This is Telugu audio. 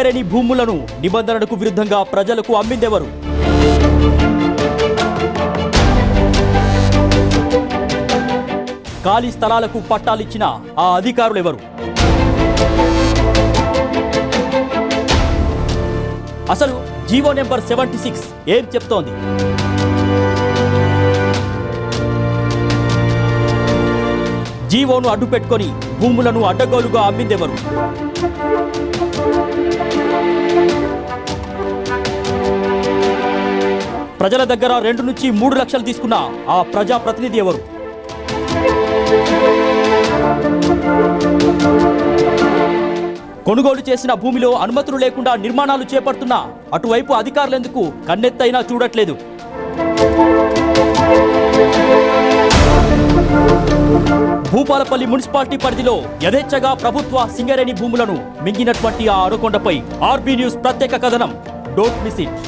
సింగరేణి భూములను నిబంధనలకు విరుద్ధంగా ప్రజలకు అమ్మిందెవరు? ఖాళీ స్థలాలకు పట్టాలిచ్చిన ఆ అధికారులెవరు? అసలు జీవో నెంబర్ 76 ఏం చెప్తోంది? జీవోను అడ్డుపెట్టుకొని భూములను అడ్డగోలుగా అమ్మిందెవరు? ప్రజల దగ్గర 2 నుంచి 3 లక్షలు తీసుకున్న ఆ ప్రజాప్రతినిధి ఎవరు? కొనుగోలు చేసిన భూమిలో అనుమతులు లేకుండా నిర్మాణాలు చేపడుతున్నా అటువైపు అధికారులెందుకు కన్నెత్తైనా చూడట్లేదు? భూపాలపల్లి మున్సిపాలిటీ పరిధిలో యథేచ్ఛగా ప్రభుత్వ సింగరేణి భూములను మింగినటువంటి ఆ ఆరుకొండపై ఆర్బీ న్యూస్ ప్రత్యేక కథనం. Don't miss it.